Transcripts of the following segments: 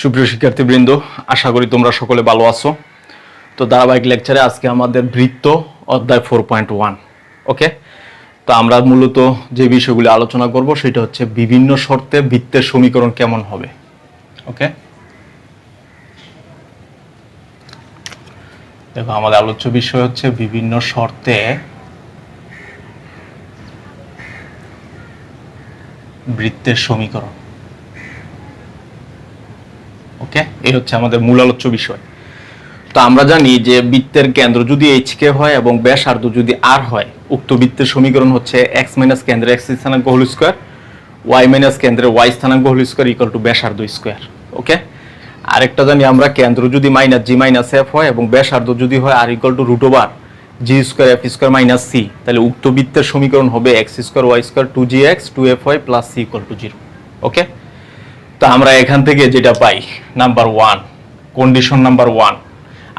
সুপ্রিয় শিক্ষার্থীবৃন্দ, আশা করি তোমরা সকলে ভালো আছো। তো ধারাবাহিক লেকচারে আজকে আমাদের বৃত্ত অধ্যায় 4.1। ওকে, তো আমরা মূলত যে বিষয়গুলি আলোচনা করব সেটা হচ্ছে বিভিন্ন শর্তে বৃত্তের সমীকরণ কেমন হবে। ওকে, দেখো আমাদের আলোচ্য বিষয় হচ্ছে বিভিন্ন শর্তে বৃত্তের সমীকরণ। ওকে, এই হচ্ছে আমাদের মূল আলোচ্য বিষয়। তো আমরা জানি যে বৃত্তের কেন্দ্র যদি HK হয় এবং ব্যাসার্ধ যদি R হয়, উক্ত বৃত্তের সমীকরণ হচ্ছে x - কেন্দ্রে x স্থানাঙ্ক হোল স্কয়ার, y - কেন্দ্রে y স্থানাঙ্ক হোল স্কয়ার ইকুয়াল টু ব্যাসার্ধ স্কয়ার। ওকে, আরেকটা জানি আমরা কেন্দ্র যদি -g - f হয় এবং ব্যাসার্ধ যদি হয় r equal two √g square f square - c, তাহলে উক্ত বৃত্তের সমীকরণ হবে x square y square 2gx 2fy + c equal to 0। ওকে, তো আমরা এখান থেকে যেটা পাই, নাম্বার 1, কন্ডিশন নাম্বার 1,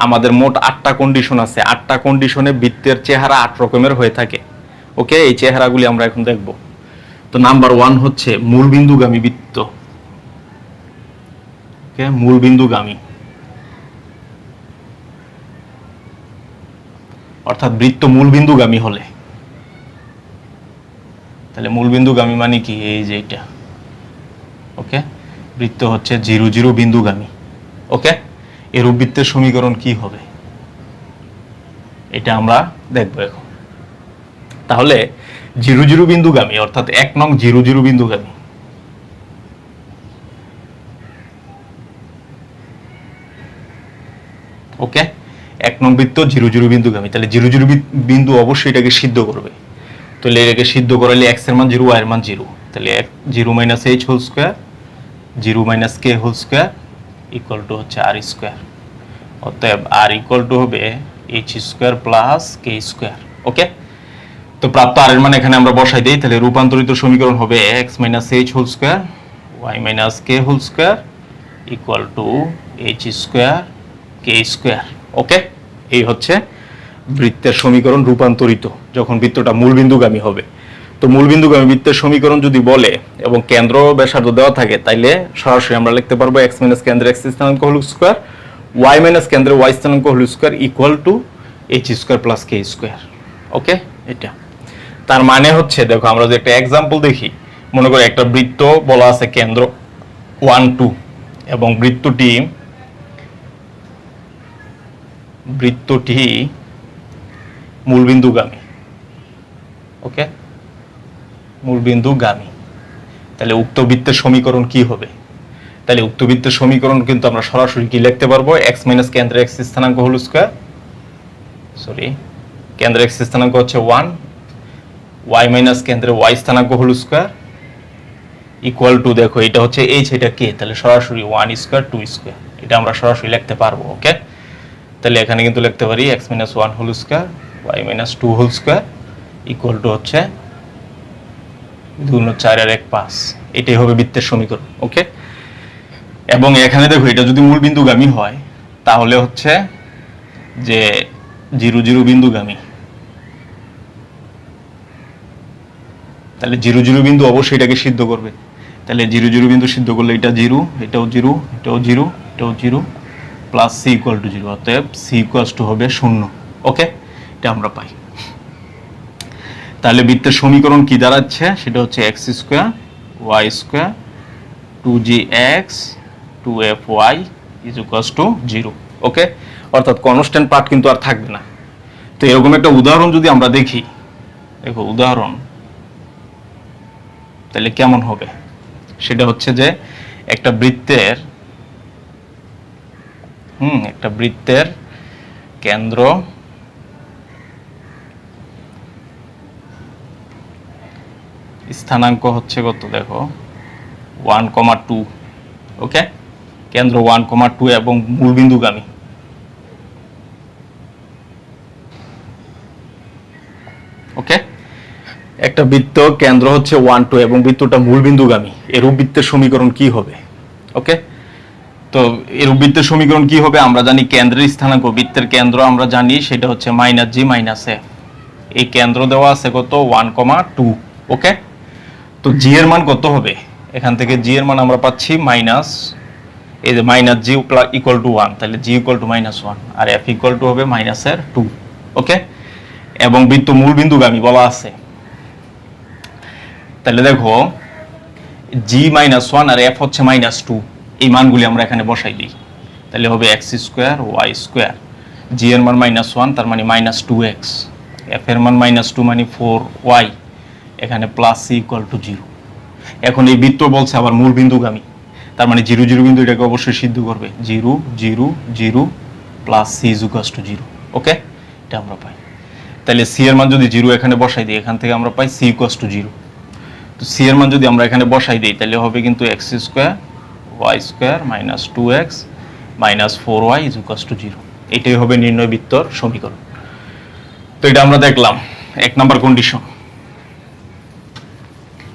আমাদের মোট 8টা কন্ডিশন আছে। 8টা কন্ডিশনে বৃত্তের চেহারা 8 রকমের হয়ে থাকে। ওকে, এই চেহারাগুলি আমরা এখন দেখব। তো নাম্বার 1 হচ্ছে মূলবিন্দুগামী বৃত্ত। ওকে, মূলবিন্দুগামী অর্থাৎ বৃত্ত মূলবিন্দুগামী হলে, তাহলে মূলবিন্দুগামী মানে কি, এই যে এটা। ওকে, বৃত্ত হচ্ছে 0 0 বিন্দুগামী। ওকে, এরূপ বৃত্তের সমীকরণ কি হবে এটা আমরা দেখব এখন। তাহলে 0 0 বিন্দুগামী অর্থাৎ 1 নং 0 0 বিন্দুগামী। ওকে, 1 নং বৃত্ত 0 0 বিন্দুগামী, তাহলে 0 0 বিন্দু অবশ্যই এটাকে সিদ্ধ করবে। তাহলে এটাকে সিদ্ধ করালে x এর মান 0, y এর মান 0, তাহলে 0 - h whole square 0 - k whole square equal to হচ্ছে r স্কয়ার। অতএব r ইকুয়াল টু হবে h square plus k square. Okay, তো প্রাপ্ত r এর মান এখানে আমরা বসাই দেই, তাহলে রূপান্তরিত সমীকরণ হবে x - h whole square y - k whole square equal to h square k square. Okay, এই হচ্ছে বৃত্তের সমীকরণ রূপান্তরিত যখন বৃত্তটা মূলবিন্দুগামী হবে। তো মূলবিন্দুগামী বৃত্তের সমীকরণ যদি বলে এবং কেন্দ্র ব্যাসার্ধ দেওয়া থাকে, তাইলে সরাসরি আমরা লিখতে পারবো x - কেন্দ্রে x স্থানাঙ্ক হোল স্কয়ার y - কেন্দ্রে y স্থানাঙ্ক whole square equal to h square plus k square. Okay, এটা তার মানে হচ্ছে, দেখো আমরা যদি একটা এক্সাম্পল দেখি, মনে করি একটা বৃত্ত বলা আছে কেন্দ্র 1 2 এবং বৃত্তটি মূলবিন্দুগামী। ওকে, মূলবিন্দুগামী, তাহলে উক্ত বৃত্তের সমীকরণ কি হবে? তাহলে উক্ত বৃত্তের সমীকরণ কিন্তু আমরা সরাসরি কি লিখতে পারবো, x - কেন্দ্রে x স্থানাঙ্ক হোল স্কয়ার, কেন্দ্রে x স্থানাঙ্ক হচ্ছে 1, y - কেন্দ্রে y স্থানাঙ্ক হোল স্কয়ার ইকুয়াল টু, দেখো এটা হচ্ছে h, এটা k, তাহলে সরাসরি 1 স্কয়ার 2 স্কয়ার, এটা আমরা সরাসরি লিখতে পারবো। ওকে, তাহলে এখানে কিন্তু লিখতে পারি x - 1 whole square y - 2 whole square equal to হচ্ছে 2 4 আর 1 5, এটাই হবে বৃত্তের সমীকরণ। ওকে, এবং এখানে দেখো এটা যদি মূলবিন্দুগামী হয় তাহলে হচ্ছে যে 0 0 বিন্দুগামী, তাহলে 0 0 বিন্দু অবশ্যই এটাকে সিদ্ধ করবে। তাহলে 0 0 বিন্দু সিদ্ধ করলে এটা 0, এটাও 0, এটাও 0, এটাও 0 প্লাস c ইকুয়াল টু 0, অতএব c ইকুয়ালস টু হবে 0। ওকে, এটা আমরা পাই। তাহলে বৃত্তের সমীকরণ কি দাঁড়াচ্ছে, সেটা হচ্ছে x square y square 2gx 2fy is equals to 0। ওকে, অর্থাৎ কনস্ট্যান্ট পার্ট কিন্তু আর থাকবে না। তো এরকম একটা উদাহরণ যদি আমরা দেখি, দেখো উদাহরণ তাহলে কেমন হবে, সেটা হচ্ছে যে একটা বৃত্তের কেন্দ্র স্থানাঙ্ক হচ্ছে কত, দেখো 1,2। ওকে, কেন্দ্র 1,2 এবং মূলবিন্দুগামী। ওকে, একটা বৃত্ত কেন্দ্র হচ্ছে 1 2 এবং বৃত্তটা মূলবিন্দুগামী, এরূপ বৃত্তের সমীকরণ কি হবে? ওকে, তো এরূপ বৃত্তের সমীকরণ কি হবে, আমরা জানি কেন্দ্রের স্থানাঙ্ক, বৃত্তের কেন্দ্র আমরা জানি সেটা হচ্ছে -g - f। এই কেন্দ্র দেওয়া আছে কত, 1,2। ওকে, তো g এর মান কত হবে, এখান থেকে g এর মান আমরা পাচ্ছি এই যে মাইনাস জি ইকুয়াল টু 1, তাহলে জি ইকুয়াল টু -1 আর এফ ইকুয়াল টু হবে -2। ওকে, এবং বৃত্ত মূল বিন্দুগামী বলা আছে। তাহলে দেখো জি -1 আর এফ হচ্ছে -2, এই মানগুলি আমরা এখানে বসাই দিই। তাহলে হবে x²y², জি এর মান -1 তার মানে -2x, এফ এর মান -2 মানে 4y, এখানে প্লাস সি ইকুয়াল টু 0। এখন এই বৃত্ত বলছে আবার মূল বিন্দুগামী, তার মানে 0 0 বিন্দু এটাকে অবশ্যই সিদ্ধ করবে। 0 0 0 plus c is equal to 0। Okay, এটা আমরা পাই। তাহলে সি এর মান যদি 0 এখানে বসাই দিই, এখান থেকে আমরা পাই সি ইকুয়াল টু 0। তো সি এর মান যদি আমরা এখানে বসাই দিই, তাহলে হবে কিন্তু x² y² -2x -4y is equal to 0। এটাই হবে নির্ণয় বৃত্তর সমীকরণ। তো এটা আমরা দেখলাম 1 নাম্বার কন্ডিশন।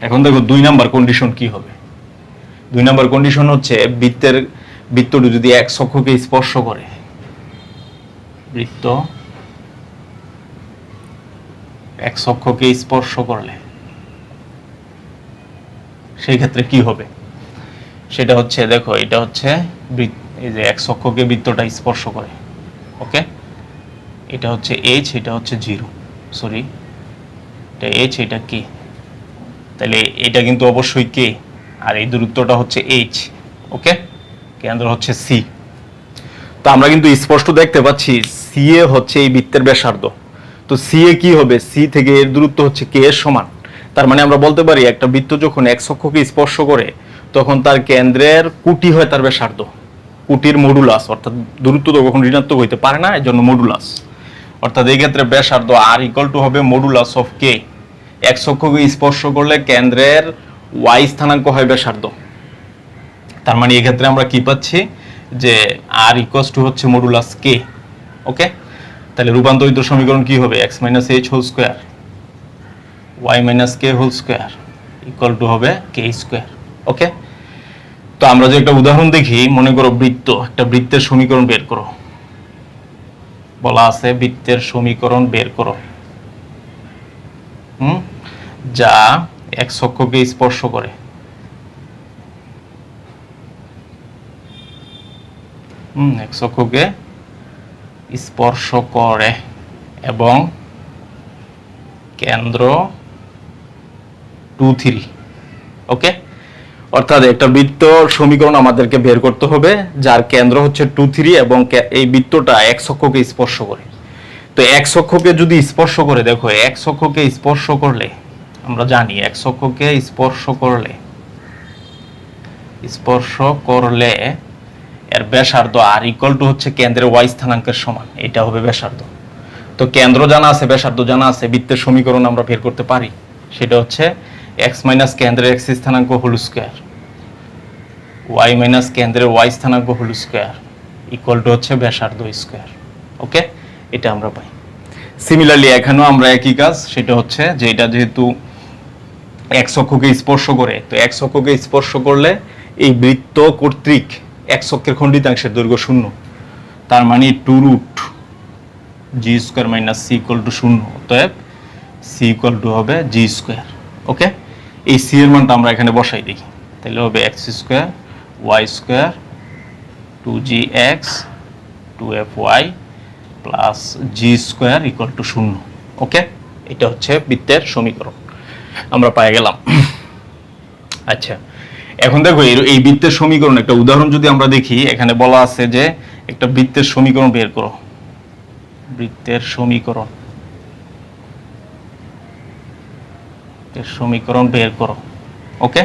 এখন দেখো 2 নাম্বার কন্ডিশন কি হবে। 2 নাম্বার কন্ডিশন হচ্ছে বৃত্তটি যদি x অক্ষকে স্পর্শ করে, বৃত্ত x অক্ষকে স্পর্শ করলে সেই ক্ষেত্রে কি হবে সেটা হচ্ছে, দেখো এটা হচ্ছে এই যে x অক্ষকে বৃত্তটা স্পর্শ করে। ওকে, এটা হচ্ছে h, এটা হচ্ছে 0, সরি এটা h, এটা k, তাহলে এটা কিন্তু অবশ্যই k, আর এই দূরত্বটা হচ্ছে h। ওকে, কেন্দ্র হচ্ছে c। তো আমরা কিন্তু স্পষ্ট দেখতে পাচ্ছি সি এ হচ্ছে এই বৃত্তের ব্যাসার্ধ। তো সি এ কি হবে, সি থেকে এর দূরত্ব হচ্ছে কে এর সমান। তার মানে আমরা বলতে পারি একটা বৃত্ত যখন x অক্ষকে স্পর্শ করে তখন তার কেন্দ্রের কুটি হয় তার ব্যাসার্ধ, কুটির মডুলাস, অর্থাৎ দূরত্ব তো কখনো ঋণাত্মক হইতে পারে না, এর জন্য মডুলাস। অর্থাৎ এই ক্ষেত্রে ব্যাসার্ধ আর ইকুয়াল টু হবে মডুলাস অফ কে। x অক্ষকে স্পর্শ করলে কেন্দ্রের y স্থানাঙ্ক হয় ব্যাসার্ধ। তার মানে এই ক্ষেত্রে আমরা কি পাচ্ছি যে আর ইকুয়াল টু হচ্ছে মডুলাস কে। ওকে, তাহলে রূপান্তরিত সমীকরণ কি হবে, x - h whole square y - k whole square equal to হবে k²। ওকে, তো আমরা যে একটা উদাহরণ দেখি, মনে করো বৃত্ত, একটা বৃত্তের সমীকরণ বের করো, বলা আছে বৃত্তের সমীকরণ বের করো যা x অক্ষকে স্পর্শ করে। x অক্ষকে স্পর্শ করে এবং কেন্দ্র 2 3। ওকে, অর্থাৎ একটা বৃত্ত সমীকরণ আমাদেরকে বের করতে হবে যার কেন্দ্র হচ্ছে 2 3 এবং এই বৃত্তটা x অক্ষকে স্পর্শ করে। তো x অক্ষকে যদি স্পর্শ করে, দেখো x অক্ষকে স্পর্শ করলে আমরা জানি x অক্ষকে স্পর্শ করলে এর ব্যাসার্ধ আর ইকুয়াল টু হচ্ছে কেন্দ্রের y স্থানাঙ্কের সমান, এটা হবে ব্যাসার্ধ। তো কেন্দ্র জানা আছে, ব্যাসার্ধ জানা আছে, বৃত্তের সমীকরণ আমরা বের করতে পারি, সেটা হচ্ছে x - কেন্দ্রের x স্থানাঙ্ক হোল স্কয়ার y - কেন্দ্রের y স্থানাঙ্ক হোল স্কয়ার ইকুয়াল টু হচ্ছে ব্যাসার্ধ স্কয়ার। ওকে, এটা আমরা পাই। সিমিলারলি এখানেও আমরা একই কাজ, সেটা হচ্ছে যে এটা যেহেতু x অক্ষকে স্পর্শ করে, তো x অক্ষকে স্পর্শ করলে এই বৃত্ত কর্তৃক x অক্ষের খণ্ডিতাংশের দৈর্ঘ্য 0, তার মানে 2√g² - c = 0, অতএব c = হবে g²। ওকে, এই c এর মানটা আমরা এখানে বসাই দিই, তাহলে হবে x² y² 2gx 2fy plus g² = 0। Okay, এটা হচ্ছে বৃত্তের সমীকরণ, আমরা পেয়ে গেলাম। আচ্ছা, এখন দেখো এই বৃত্তের সমীকরণ একটা উদাহরণ যদি আমরা দেখি, এখানে বলা আছে যে একটা বৃত্তের সমীকরণ বের করো, বৃত্তের সমীকরণ বের করো। ওকে,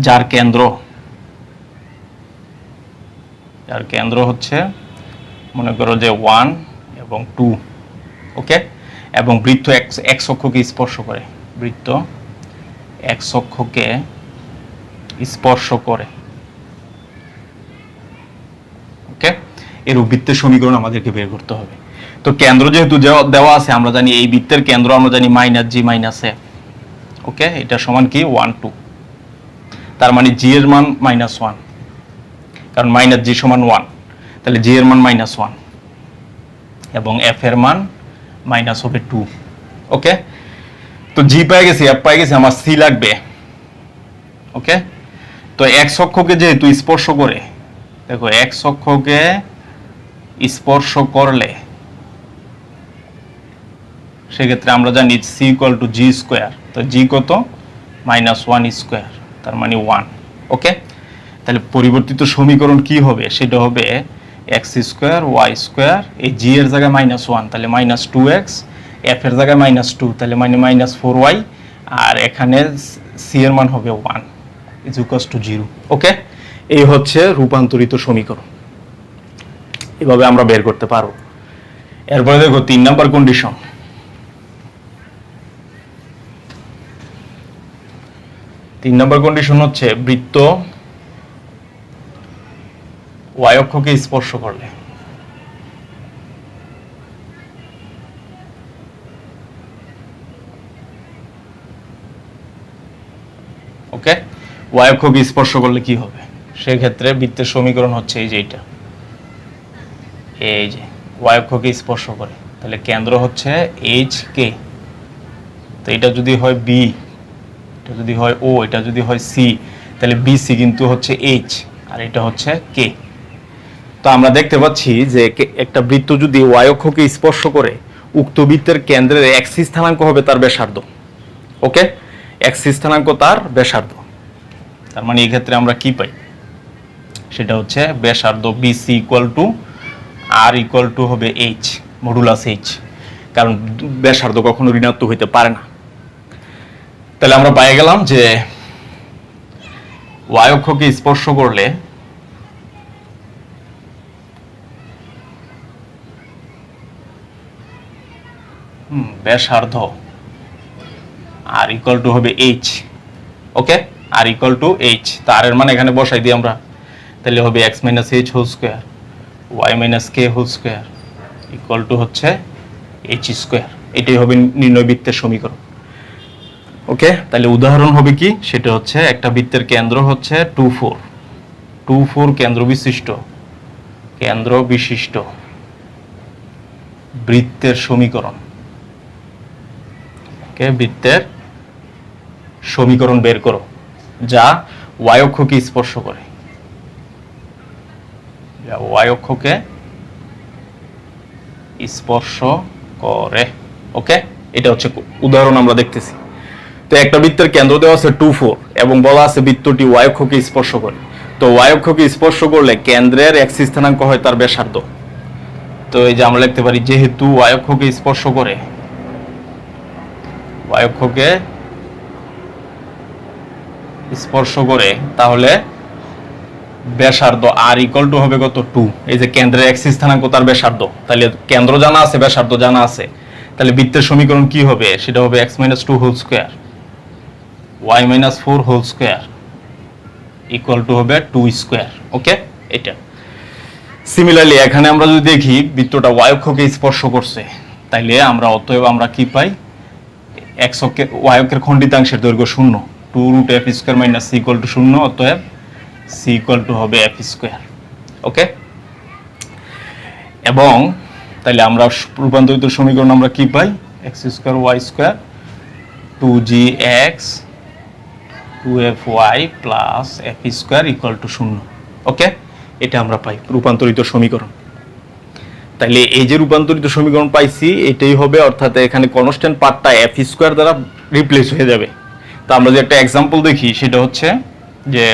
যার কেন্দ্র হচ্ছে মনে করো যে 1 এবং 2। ওকে, এবং বৃত্ত x অক্ষকে স্পর্শ করে, বৃত্ত x অক্ষকে স্পর্শ করে। ওকে, এর বৃত্তের সমীকরণ আমাদেরকে বের করতে হবে। তো কেন্দ্র যেহেতু দেওয়া আছে, আমরা জানি এই বৃত্তের কেন্দ্র আমরা জানি -g - f। ওকে, এটা সমান কি 1 2, তার মানে g এর মান -1, কারণ -g = 1, তাহলে g এর মান -1 এবং f এর মান মাইনাস হবে 2। ওকে, তো g পেয়ে গেছি, f পেয়ে গেছি, আমার c লাগবে। ওকে, তো x অক্ষকে যেহেতু স্পর্শ করে, দেখো এক্স অক্ষকে স্পর্শ করলে সেক্ষেত্রে আমরা জানি c equal to g square, তো জি কত -1 স্কোয়ার, তার মানে 1। ওকে, তাহলে পরিবর্তিত সমীকরণ কি হবে, সেটা হবে এক্স স্কোয়ার ওয়াই স্কোয়ার, এই জি এর জায়গায় -1 তাহলে -2x, এফ এর জায়গায় -2 তাহলে -4y, আর এখানে সি এর মান হবে 1 ইজ ইকুয়ালস টু 0। ওকে, এই হচ্ছে রূপান্তরিত সমীকরণ, এভাবে আমরা বের করতে পারবো। এরপরে দেখো 3 নাম্বার কন্ডিশন। 3 নাম্বার কন্ডিশন হচ্ছে বৃত্ত ওয়াই অক্ষকে স্পর্শ করলে ওকে, ওয়াই অক্ষকে স্পর্শ করলে কি হবে, সেক্ষেত্রে বৃত্তের সমীকরণ হচ্ছে এই যে এইটা, এই যে ওয়াই অক্ষকে স্পর্শ করে, তাহলে কেন্দ্র হচ্ছে এইচ কে, তো এটা যদি হয় বি, এটা যদি হয় ও, এটা যদি হয় সি, তাহলে বিসি কিন্তু হচ্ছে এইচ আর এটা হচ্ছে কে। তো আমরা দেখতে পাচ্ছি যে একটা বৃত্ত যদি ওয়াই অক্ষকে স্পর্শ করে, উক্ত বৃত্তের কেন্দ্রের এক্স স্থানাঙ্ক হবে তার ব্যাসার্ধ। ওকে, এক্স স্থানাঙ্ক তার ব্যাসার্ধ, তার মানে এই ক্ষেত্রে আমরা কি পাই, সেটা হচ্ছে ব্যাসার্ধ BC equal to r equal to হবে এইচ মডুলাস এইচ, কারণ ব্যাসার্ধ কখনো ঋণাত্মক হইতে পারে না। তাহলে আমরা পেয়ে গেলাম যে ওয়াই অক্ষকে স্পর্শ করলে ব্যাসার্ধ আর ইকুয়াল টু হবে h. Okay, r equal to h, তার এর মানে এখানে বসাই দিই আমরা, তাহলে হবে x minus h whole square y minus k whole square equal to হচ্ছে এইচ স্কোয়ার। এটাই হবে নির্ণয় বৃত্তের সমীকরণ। ওকে, তাহলে উদাহরণ হবে কি, সেটা হচ্ছে একটা বৃত্তের কেন্দ্র হচ্ছে 2 4 কেন্দ্র বিশিষ্ট বৃত্তের সমীকরণ। ওকে, বৃত্তের সমীকরণ বের করো যা ওয়াই অক্ষকে স্পর্শ করে, যা ওয়াই অক্ষকে স্পর্শ করে। ওকে, এটা হচ্ছে উদাহরণ আমরা দেখতেছি। তো একটা বৃত্তের কেন্দ্র দেওয়া আছে 2 4 এবং বলা আছে বৃত্তটি ওয়াই অক্ষকে স্পর্শ করে। তো ওয়াই অক্ষকে স্পর্শ করলে কেন্দ্রের এক্স স্থানাঙ্ক হয় তার ব্যাসার্ধ। তো এই যে আমরা লিখতে পারি যেহেতু ওয়াই অক্ষকে স্পর্শ করে, ওয়াই অক্ষকে স্পর্শ করে, তাহলে ব্যাসার্ধ আর ইকুয়াল টু হবে কত 2, এই যে কেন্দ্রের এক্স স্থানাঙ্ক তার ব্যাসার্ধ, তাহলে কেন্দ্র জানা আছে ব্যাসার্ধ জানা আছে, তাহলে বৃত্তের সমীকরণ কি হবে, সেটা হবে x - 2 whole square y - 4 whole square equal to হবে 2 স্কয়ার। ওকে, এটা সিমিলারলি এখানে আমরা যদি দেখি বৃত্তটা y অক্ষকে স্পর্শ করছে, তাইলে আমরা অতএব আমরা কি পাই, x অক্ষে y অক্ষের খণ্ডিতাংশের দৈর্ঘ্য 0, 2√f² - c ইকুয়াল টু 0, অতএব c ইকুয়াল টু হবে f স্কয়ার। ওকে, এবং তাহলে আমরা রূপান্তরিত সমীকরণ আমরা কি পাই, x² y² 2gx 2fy plus f square equal to 0। Okay, এটা আমরা পাই রূপান্তরিত সমীকরণ। তাহলে এই যে রূপান্তরিত সমীকরণ পাইছি এটাই হবে, অর্থাৎ এখানে কনস্ট্যান্ট পার্টটা f স্কয়ার দ্বারা রিপ্লেস হয়ে যাবে। তো আমরা যে একটা এক্সাম্পল দেখি সেটা হচ্ছে যে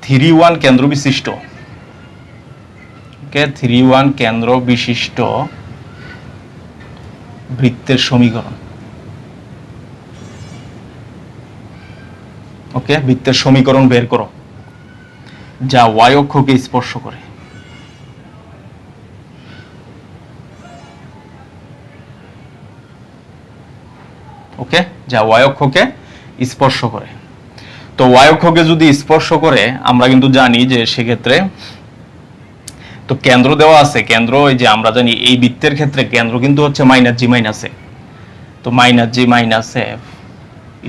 3 1 কেন্দ্র বিশিষ্ট, ওকে 3 1 কেন্দ্র বিশিষ্ট বৃত্তের সমীকরণ। ওকে, বৃত্তের সমীকরণ বের করো যা y অক্ষকে স্পর্শ করে। ওকে, যা y অক্ষকে স্পর্শ করে। তো y অক্ষকে যদি স্পর্শ করে আমরা কিন্তু জানি যে সেক্ষেত্রে তো কেন্দ্র দেওয়া আছে, কেন্দ্র এই যে আমরা জানি এই বৃত্তের ক্ষেত্রে কেন্দ্র কিন্তু হচ্ছে -g - a, তো -g - f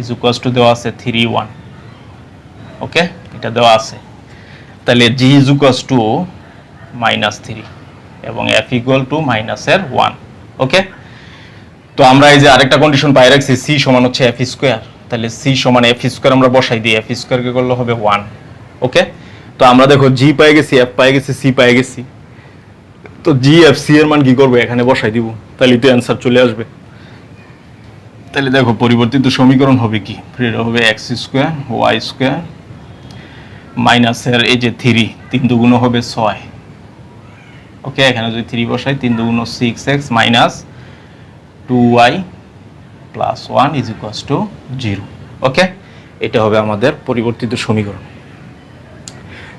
is equals two দেওয়া আছে 3 1। ওকে, এটা দেওয়া আছে, তাহলে g ইজ ইকুয়ালস টু -3 এবং f ইকুয়াল টু -1। ওকে, তো আমরা এই যে আরেকটা কন্ডিশন পাই রাখছি c সমান হচ্ছে f স্কয়ার, তাহলে c সমান f স্কয়ার আমরা বসাই দিই, f স্কয়ার কে করলে হবে 1। ওকে, তো আমরা দেখো জি পেয়ে গেছি, এফ পেয়ে গেছি, সি পেয়ে গেছি। তো জি এফ সি এর মান কি করবো, এখানে বসাই দিব, তাহলে তো অ্যান্সার চলে আসবে। তাহলে দেখো পরিবর্তিত সমীকরণ হবে কি, এটা হবে এক্স স্কোয়ার ওয়াই স্কোয়ার মাইনাসের এই যে 3 দুগুণ হবে 6। ওকে, এখানে যদি 3 বসাই 3 দুগুণ 6x minus 2y plus 1 is equals to 0। Okay, এটা হবে আমাদের পরিবর্তিত সমীকরণ।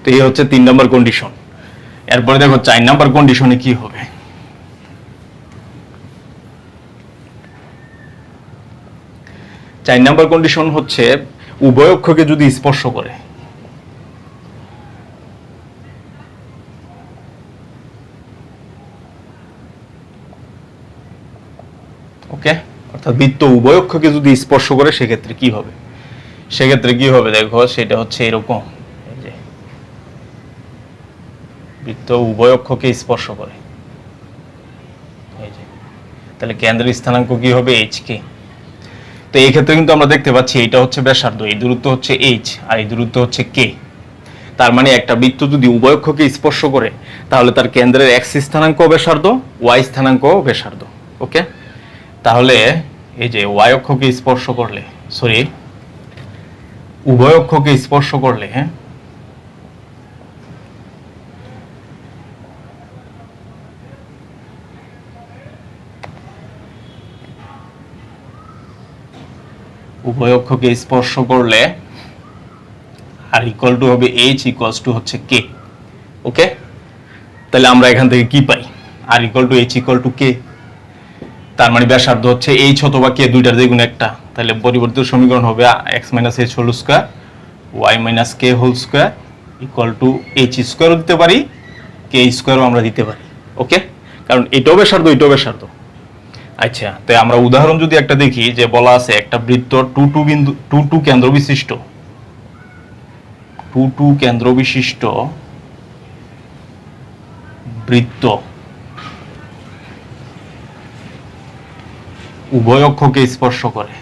তো এই হচ্ছে 3 নম্বর কন্ডিশন। এরপরে দেখো 4 নম্বর কন্ডিশনে কি হবে। 4 নম্বর কন্ডিশন হচ্ছে উভয় অক্ষকে যদি স্পর্শ করে, ওকে, অর্থাৎ বৃত্ত উভয় অক্ষকে যদি স্পর্শ করে সেক্ষেত্রে কি হবে। সেক্ষেত্রে কি হবে দেখো, সেটা হচ্ছে এরকম, এই যে বৃত্ত উভয় অক্ষকে স্পর্শ করে, এই যে, তাহলে কেন্দ্রের স্থানাঙ্ক কি হবে এইচ কে। তো এই ক্ষেত্রে কিন্তু আমরা দেখতে পাচ্ছি এটা হচ্ছে ব্যাসার্ধ, এই দূরত্ব হচ্ছে এইচ আর এই দূরত্ব হচ্ছে কে। তার মানে একটা বৃত্ত যদি উভয় অক্ষকে স্পর্শ করে তাহলে তার কেন্দ্রের এক্স স্থানাঙ্ক ব্যাসার্ধ, ওয়াই স্থানাঙ্ক ব্যাসার্ধ। ওকে, তাহলে এই যে ওয়াই অক্ষকে স্পর্শ করলে, সরি উভয় অক্ষকে স্পর্শ করলে, হ্যাঁ, উভয় অক্ষকে স্পর্শ করলে আর ইকুয়াল টু হবে এইচ ইকুয়ালস টু হচ্ছে কে। ওকে, তাহলে আমরা এখান থেকে কি পাই, r equal to h equal to k. তার মানে ব্যাসার্ধ হচ্ছে এইচ অথবা কে, দুইটার যে কোনো একটা। তাহলে পরিবর্তিত সমীকরণ হবে x minus h whole square y minus k whole square equal to h স্কোয়ারও দিতে পারি, কে স্কোয়ারও আমরা দিতে পারি। ওকে, কারণ এটাও ব্যাসার্ধ এটাও ব্যাসার্ধ। আচ্ছা, তাই আমরা উদাহরণ যদি একটা দেখি, যে বলা আছে একটা বৃত্ত টু টু কেন্দ্র বিশিষ্ট বৃত্ত উভয় অক্ষকে স্পর্শ করে।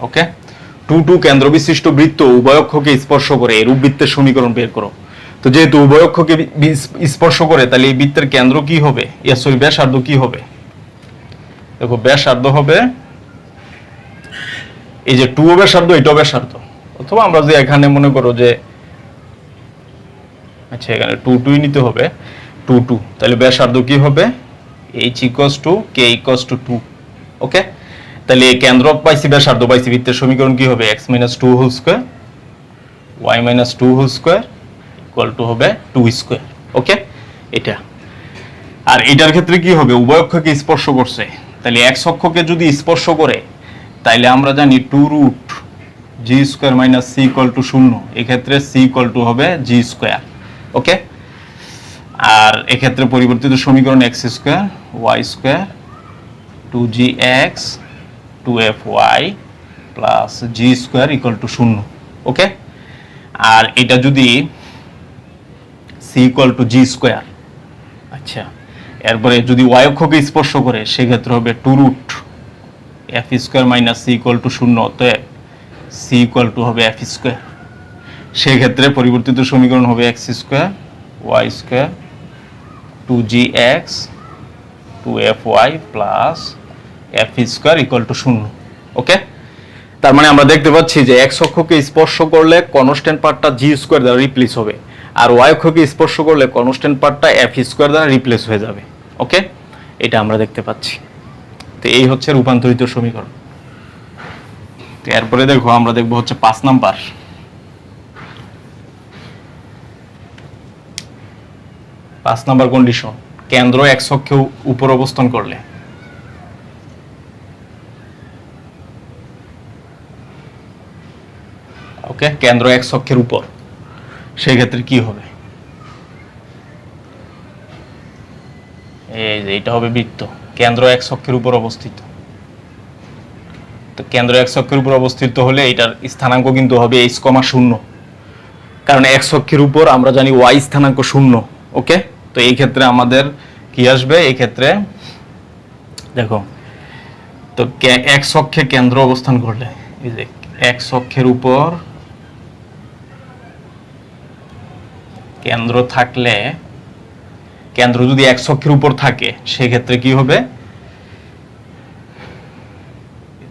ওকে, টু কেন্দ্র বিশিষ্ট বৃত্ত উভয় অক্ষকে স্পর্শ করে, এরূপ বৃত্তের সমীকরণ বের করো। তো যেহেতু উভয় অক্ষকে স্পর্শ করে, তাহলে এই বৃত্তের কেন্দ্র কি হবে, সরি ব্যাসার্ধ কি হবে। দেখো ব্যাসার্ধ হবে এই যে টু ব্যাসার্ধ এটাও ব্যাসার্ধ, অথবা আমরা যে এখানে মনে করো যে, আচ্ছা এখানে টুই নিতে হবে, টু, তাহলে ব্যাসার্ধ কি হবে h equals to k equals to 2। Okay, তাহলে কেন্দ্র পাইছি ব্যাসার্ধ পাইছি, বৃত্তের সমীকরণ কি হবে x minus 2 whole square y minus 2 whole square equal to হবে 2 স্কোয়ার। ওকে, এটা। আর এটার ক্ষেত্রে কি হবে, উভয় অক্ষকে স্পর্শ করছে, তাহলে এক্স অক্ষকে যদি স্পর্শ করে তাইলে আমরা জানি 2 root g square minus c equal to 0, এক্ষেত্রে সি ইকুয়াল টু হবে জি স্কোয়ার। ওকে, আর এক্ষেত্রে পরিবর্তিত সমীকরণ এক্স স্কোয়ার ওয়াই স্কোয়ার 2জি x 2f y plus g square equal to 0। Okay, আর এটা যদি c equal to g square, আচ্ছা এরপরে যদি ওয়াই অক্ষকে স্পর্শ করে সেক্ষেত্রে হবে 2 root f square minus c equal to 0, অতএব সি ইকুয়াল টু হবে এফ স্কোয়ার। সেক্ষেত্রে পরিবর্তিত সমীকরণ হবে এক্স স্কোয়ার ওয়াই স্কোয়ার 2জি x 2f y plus f square equal to 0। Okay, তার মানে আমরা দেখতে পাচ্ছি যে এক্স অক্ষকে স্পর্শ করলে কনস্ট্যান্ট পার্টটা জি স্কোয়ার দ্বারা রিপ্লেস হবে, আর ওয়াই অক্ষকে স্পর্শ করলে কনস্ট্যান্ট পার্টটা এফ স্কোয়ার দ্বারা রিপ্লেস হয়ে যাবে। ওকে, এটা আমরা দেখতে পাচ্ছি। তো এই হচ্ছে রূপান্তরিত সমীকরণ। তো এরপরে দেখো আমরা দেখবো হচ্ছে 5 নাম্বার। 5 নাম্বার কন্ডিশন, কেন্দ্র এক্স অক্ষে উপর অবস্থান করলে, ওকে, কেন্দ্র এক্স অক্ষের উপর, সেই ক্ষেত্রে কি হবে, এই যে এটা হবে বৃত্ত, কেন্দ্র এক্স অক্ষের উপর অবস্থিত। তো কেন্দ্র এক্স অক্ষের উপর অবস্থিত হলে এটার স্থানাঙ্ক কিন্তু হবে h, 0, কারণ এক্স অক্ষের উপর আমরা জানি ওয়াই স্থানাঙ্ক 0। ওকে, তো এই ক্ষেত্রে আমাদের কি আসবে, এই ক্ষেত্রে দেখো তো এক্স অক্ষে কেন্দ্র অবস্থান করলে, এই যে এক্স অক্ষের উপর কেন্দ্র থাকলে, কেন্দ্র যদি এক্স অক্ষের উপর থাকে সেক্ষেত্রে কি হবে,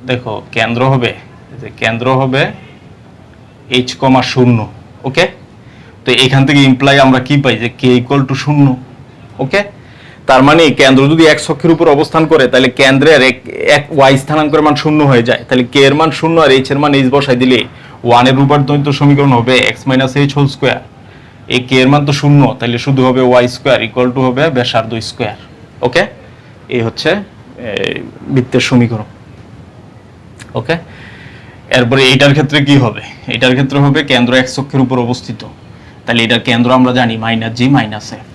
দেখো কেন্দ্র হবে এইচ কমা 0। ওকে, তো এখান থেকে ইমপ্লাই আমরা কি পাই যে কে ইকুয়াল টু 0। ওকে, তার মানে কেন্দ্র যদি এক্স অক্ষের উপর অবস্থান করে তাহলে কেন্দ্রের এক ওয়াই স্থানাঙ্কের মান 0 হয়ে যায়। তাহলে কে এর মান 0 আর এইচ এর মান এইচ বসাই দিলে 1 এর রূপান্তরিত সমীকরণ হবে x minus h whole square. এই কে এর মান তো 0, তাহলে শুধু হবে ওয়াই স্কোয়ার ইকুয়াল টু হবে ব্যাসার্ধ স্কোয়ার। ওকে, এই হচ্ছে বৃত্তের সমীকরণ। ওকে, এরপরে এইটার ক্ষেত্রে কি হবে, এটার ক্ষেত্রে হবে কেন্দ্র এক্স অক্ষের উপর অবস্থিত, তাহলে এটার কেন্দ্র আমরা জানি মাইনাস জি মাইনাস এফ।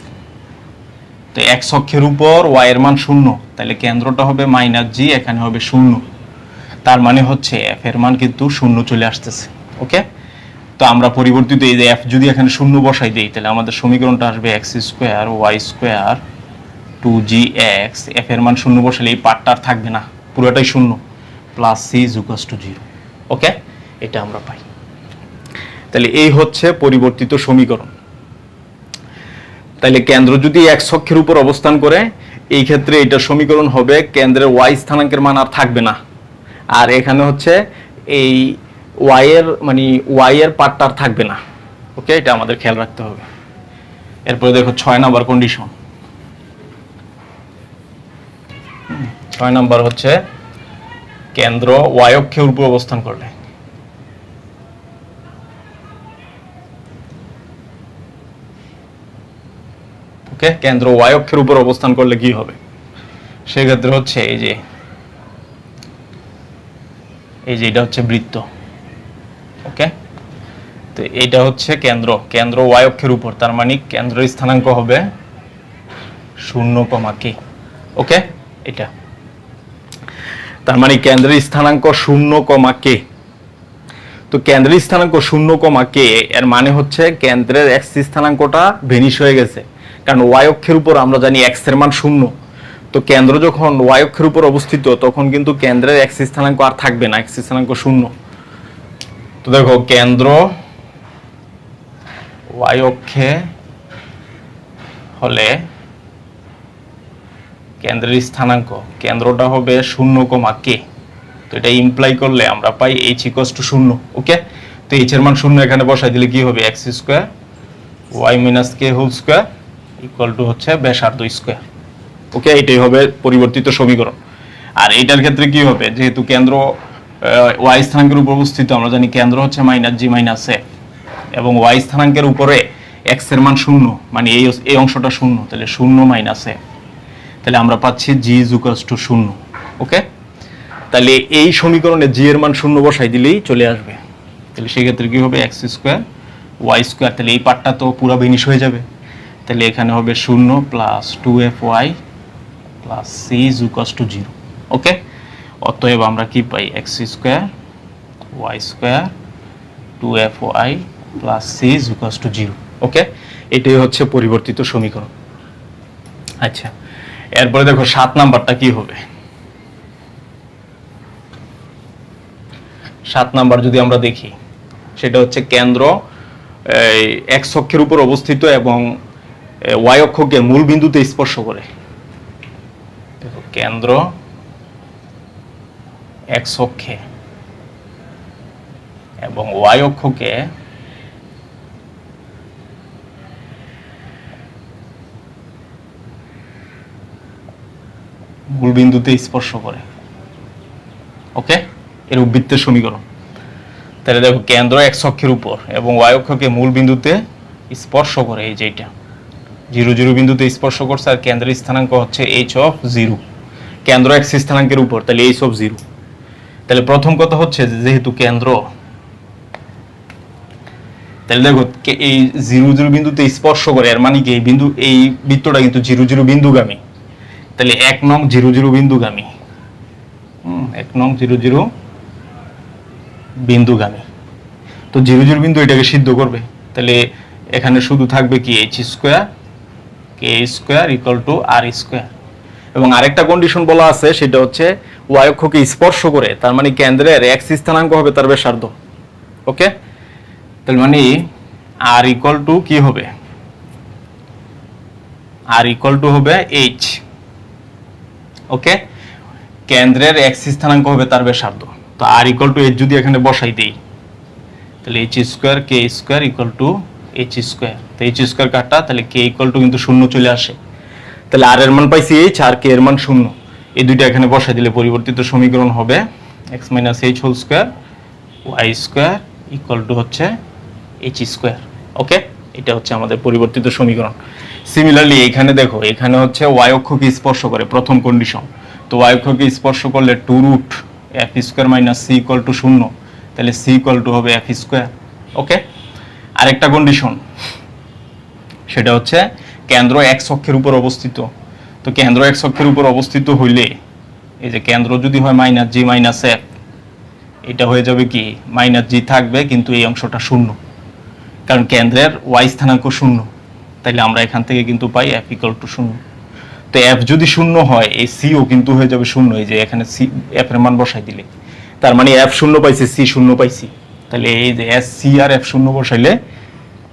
তো এক্স অক্ষের উপর ওয়াই এর মান 0, তাহলে কেন্দ্রটা হবে মাইনাস জি, এখানে হবে 0, তার মানে হচ্ছে এফ এর মান কিন্তু 0 চলে আসতেছে। ওকে, তো আমরা পরিবর্তিত এই যে এফ যদি এখানে 0 বসাই দেই তাহলে আমাদের সমীকরণটা আসবে এক্স স্কোয়ার ওয়াই স্কোয়ার 2জি এক্স, এফ এর মান 0 বসালে এই পার্টটা আর থাকবে না, পুরোটাই 0, plus c is equals to 0। Okay, এটা আমরা পাই। তাহলে এই হচ্ছে পরিবর্তিত সমীকরণ। তাহলে কেন্দ্র যদি এক্স অক্ষের উপর অবস্থান করে এই ক্ষেত্রে এটা সমীকরণ হবে কেন্দ্রের ওয়াই স্থানাঙ্কের মান আর থাকবে না, আর এখানে হচ্ছে এই ওয়াই এর পার্টটা আর থাকবে না। ওকে, এটা আমাদের খেয়াল রাখতে হবে। এরপরে দেখো 6 নাম্বার কন্ডিশন। 6 নাম্বার হচ্ছে কেন্দ্র ওয়াই অক্ষের উপর অবস্থান করলে, ওকে, কেন্দ্র ওয়াই অক্ষের উপর অবস্থান করলে কি হবে, সেক্ষেত্রে হচ্ছে এই যে এটা হচ্ছে বৃত্ত। ওকে, তো এইটা হচ্ছে কেন্দ্র ওয়াই অক্ষের উপর, তার মানে কেন্দ্রের স্থানাঙ্ক হবে 0, কে। ওকে, এটা তার মানে কেন্দ্রের স্থানাঙ্ক 0, কে। তো কেন্দ্রের স্থানাঙ্ক 0, কে এর মানে হচ্ছে কেন্দ্রের এক্স স্থানাঙ্কটা ভেনিশ হয়ে গেছে, কারণ ওয়াই অক্ষের উপর আমরা জানি এক্স এর মান 0। তো কেন্দ্র যখন ওয়াই অক্ষের উপর অবস্থিত তখন কিন্তু কেন্দ্রের এক্স স্থানাঙ্ক আর থাকবে না, এক্স স্থানাঙ্ক 0। তো দেখো কেন্দ্র ওয়াই অক্ষে হলে কেন্দ্রের স্থানাঙ্ক কেন্দ্রটা হবে 0, কে। তো এটা ইমপ্লাই করলে আমরা পাই এইচ ইকুয়ালস টু 0। ওকে, তো এইচ এর মান 0 এখানে বসাই দিলে কি হবে x square y minus k whole square equal to হচ্ছে ব্যাসার্ধ স্কোয়ার। ওকে, এটাই হবে পরিবর্তিত সমীকরণ। আর এইটার ক্ষেত্রে কি হবে, যেহেতু কেন্দ্র ওয়াই স্থানাঙ্কের উপর অবস্থিত আমরা জানি কেন্দ্র হচ্ছে মাইনাস জি মাইনাস এফ, এবং ওয়াই স্থানাঙ্কের উপরে এক্স এর মান 0, মানে এই অংশটা 0, তাহলে 0 মাইনাস এফ, তাহলে আমরা পাচ্ছি জি ইজ ইকুয়ালস টু 0। ওকে, তাহলে এই সমীকরণে জি এর মান 0 বসাই দিলেই চলে আসবে। তাহলে সেই ক্ষেত্রে কি হবে এক্স স্কোয়ার ওয়াই স্কোয়ার, তাহলে এই পার্টটা তো পুরো ভেনিশ হয়ে যাবে, তাহলে এখানে হবে 0 plus 2fy plus c is equals to 0। Okay, অতএব আমরা কি পাই x square y square 2fy plus c is equals to 0। Okay, এটাই হচ্ছে পরিবর্তিত সমীকরণ। আচ্ছা, এরপরে দেখো 7 নাম্বারটা কি হবে। 7 নাম্বার যদি আমরা দেখি সেটা হচ্ছে কেন্দ্র এক্স অক্ষের উপর অবস্থিত এবং ওয়াই অক্ষকে মূল বিন্দুতে স্পর্শ করে। দেখো কেন্দ্র এক্স অক্ষে এবং ওয়াই অক্ষকে মূল বিন্দুতে স্পর্শ করে। ওকে, এর বৃত্তের সমীকরণ। তাহলে দেখো কেন্দ্র এক্স অক্ষের উপর এবং ওয়াই অক্ষকে মূল বিন্দুতে স্পর্শ করে, এই যে এটা 0, 0 বিন্দুতে স্পর্শ করছে, আর কেন্দ্রের স্থানাঙ্ক হচ্ছে এইচ অফ 0, কেন্দ্র এক্স স্থানাঙ্কের উপর, তাহলে এইচ অফ 0। তাহলে প্রথম কথা হচ্ছে যেহেতু কেন্দ্র, তাহলে দেখো এই 0, 0 বিন্দুতে স্পর্শ করে, এর মানে কি এই বৃত্তটা কিন্তু 0, 0 বিন্দুগামী, তাহলে 1 নং 0, 0 বিন্দুগামী, 1 নং 0, 0 বিন্দুগামী। তো 0, 0 বিন্দু এটাকে সিদ্ধ করবে, তাহলে এখানে শুধু থাকবে কি h square k square equal to r square, এবং আরেকটা কন্ডিশন বলা আছে, সেটা হচ্ছে ওয়াই অক্ষকে স্পর্শ করে, তার মানে কেন্দ্রের এক্স স্থানাঙ্ক হবে তার ব্যাসার্ধ। ওকে, তার মানে আর ইকুয়াল টু কি হবে, আর ইকুয়াল টু হবে এইচ। ওকে, কেন্দ্রের এক্স স্থানাঙ্ক হবে তার ব্যাসার্ধ। তো আর ইকুয়াল টু এইচ যদি এখানে বসাই দেই, তাহলে H square k square equal to H square. তো এইচ স্কোয়ার কাটা, তাহলে কে ইকুয়াল টু কিন্তু শূন্য চলে আসে। তাহলে আর এর মান পাইছি এইচ, আর কে এর মান শূন্য। এই দুইটা এখানে বসাই দিলে পরিবর্তিত সমীকরণ হবে x minus h whole square y square equal to হচ্ছে এইচ স্কোয়ার। ওকে, এটা হচ্ছে আমাদের পরিবর্তিত সমীকরণ। সিমিলারলি এখানে দেখো, এখানে হচ্ছে ওয়াই অক্ষকে স্পর্শ করে, প্রথম কন্ডিশন। তো ওয়াই অক্ষকে স্পর্শ করলে two root f square minus c equal to শূন্য, তাহলে সি ইকুয়াল টু হবে এফ স্কোয়ার। ওকে, আরেকটা কন্ডিশন, সেটা হচ্ছে কেন্দ্র এক্স অক্ষের উপর অবস্থিত। তো কেন্দ্র এক্স অক্ষের উপর অবস্থিত হইলে, এই যে কেন্দ্র যদি হয় মাইনাস জি মাইনাস এফ, এটা হয়ে যাবে কি মাইনাস জি থাকবে, কিন্তু এই অংশটা শূন্য, কারণ কেন্দ্রের ওয়াই স্থানাঙ্ক শূন্য। তাইলে আমরা এখান থেকে কিন্তু পাই এফ ইকুয়াল টু শূন্য। তো এফ যদি শূন্য হয়, এই সিও কিন্তু হয়ে যাবে শূন্য। এই যে এখানে সি এফ এর মান বসাই দিলে, তার মানে এফ শূন্য পাইছি, সি শূন্য পাইছি। তাহলে এই যে এস সি আর এফ শূন্য বসাইলে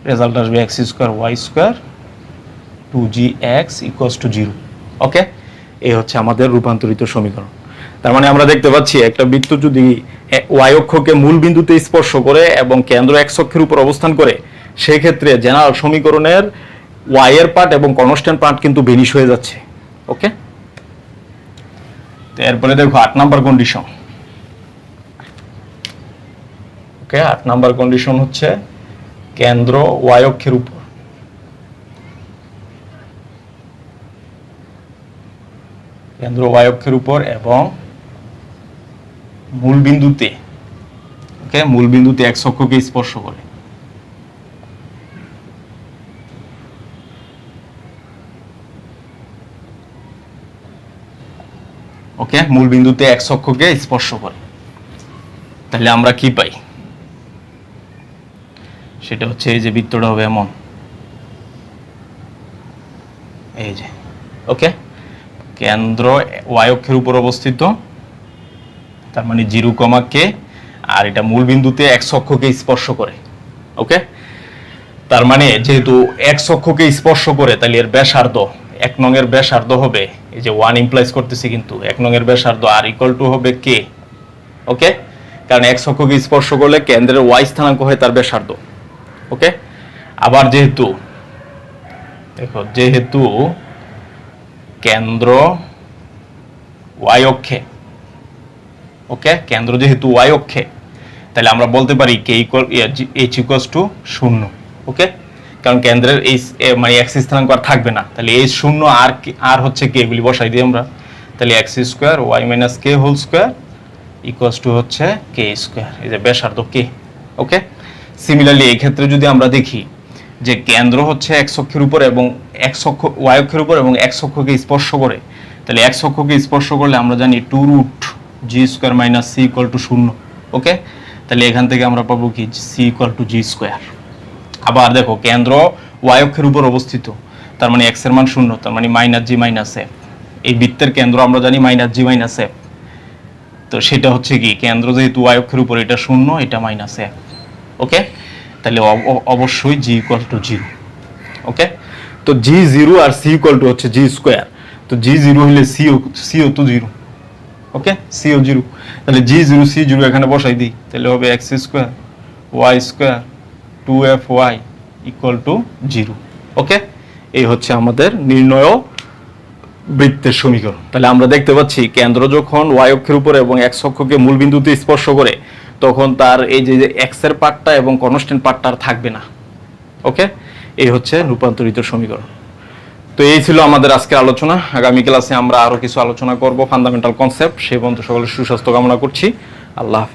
রেজাল্ট আসবে x square y square two g x equals to zero. Okay, এই হচ্ছে আমাদের রূপান্তরিত সমীকরণ। তার মানে আমরা দেখতে পাচ্ছি, একটা বৃত্ত যদি ওয়াই অক্ষকে মূল বিন্দুতে স্পর্শ করে এবং কেন্দ্র এক্স অক্ষের উপর অবস্থান করে, সেই ক্ষেত্রে জেনারেল সমীকরণের ওয়াই এর পার্ট এবং কনস্ট্যান্ট পার্ট কিন্তু ভেনিশ হয়ে যাচ্ছে। ওকে, তো এরপরে দেখো 8 নাম্বার কন্ডিশন। ওকে, 8 নাম্বার কন্ডিশন হচ্ছে কেন্দ্র ওয়াই অক্ষের উপর, কেন্দ্র ওয়াই অক্ষের উপর এবং মূল বিন্দুতে, ওকে, মূল বিন্দুতে এক্স অক্ষকে স্পর্শ করে। ওকে, মূল বিন্দুতে এক্স অক্ষকে স্পর্শ করে, তাহলে আমরা কি পাই, সেটা হচ্ছে এই যে বৃত্তটা হবে এমন, এই যে। ওকে, কেন্দ্র ওয়াই অক্ষের উপর অবস্থিত, তার মানে জিরো কমা কে, আর এটা মূল বিন্দুতে এক্স অক্ষকে স্পর্শ করে। ওকে, তার মানে যেহেতু এক্স অক্ষকে স্পর্শ করে, তাহলে এর ব্যাসার্ধ, 1 নং এর ব্যাসার্ধ হবে, এই যে 1 ইমপ্লাইজ করতেছি, কিন্তু 1 নং এর ব্যাসার্ধ আর ইকুয়াল টু হবে কে। ওকে, কারণ এক্স অক্ষকে স্পর্শ করলে কেন্দ্রের ওয়াই স্থানাঙ্ক হয় তার ব্যাসার্ধ। ওকে, আবার যেহেতু দেখো, যেহেতু কেন্দ্র ওয়াই অক্ষে, ওকে, কেন্দ্র যেহেতু ওয়াই অক্ষে, তাহলে আমরা বলতে পারি K equal H equals two শূন্য। ওকে, কারণ কেন্দ্রের এই মানে এক্স স্থানাঙ্ক আর থাকবে না, তাহলে এই শূন্য আর আর হচ্ছে কে, এগুলি বসাই দিই আমরা। তাহলে x square y minus k whole square equals to হচ্ছে কে স্কোয়ার, এই যে ব্যাসার্ধ কে। ওকে, সিমিলারলি এই ক্ষেত্রে যদি আমরা দেখি যে কেন্দ্র হচ্ছে এক্স অক্ষের উপর এবং এক্স অক্ষ ওয়াই অক্ষের উপর এবং এক্স অক্ষকে স্পর্শ করে, তাহলে এক্স অক্ষকে স্পর্শ করলে আমরা জানি two root g square minus c equal to শূন্য। ওকে, তাহলে এখান থেকে আমরা পাবো কি c equal to g square. আবার দেখো, কেন্দ্র ওয়াই অক্ষের উপর অবস্থিত, তার মানে এক্স এর মান শূন্য, তার মানে মাইনাস জি মাইনাস এফ। এই বৃত্তের কেন্দ্র আমরা জানি মাইনাস জি মাইনাস এফ, তো সেটা হচ্ছে কি কেন্দ্র যেহেতু ওয়াই অক্ষের উপর, এটা শূন্য, এটা মাইনাস এফ। ওকে, তাহলে অবশ্যই g equal to zero. Okay, তো জি জিরো আর সি ইকুয়াল টু হচ্ছে জি স্কোয়ার। তো জি জিরো হলে সিও তো জিরো। ওকে, সিও জিরো, তাহলে জি জিরো সি জিরো এখানে বসাই দিই, তাহলে হবে x square y square two f y equal to zero. Okay, এই হচ্ছে আমাদের নির্ণয় বৃত্তের সমীকরণ। তাহলে আমরা দেখতে পাচ্ছি কেন্দ্র যখন ওয়াই অক্ষের উপরে এবং এক্স অক্ষকে মূল বিন্দুতে স্পর্শ করে, তখন তার এই যে এক্স এর পার্টটা এবং কনস্ট্যান্ট পার্টটা আর থাকবে না। ওকে, এই হচ্ছে রূপান্তরিত সমীকরণ। তো এই ছিল আমাদের আজকের আলোচনা। আগামী ক্লাসে আমরা আরো কিছু আলোচনা করব ফান্ডামেন্টাল কনসেপ্ট। সেই পর্যন্ত সকলের সুস্বাস্থ্য কামনা করছি। আল্লাহ হাফেজ।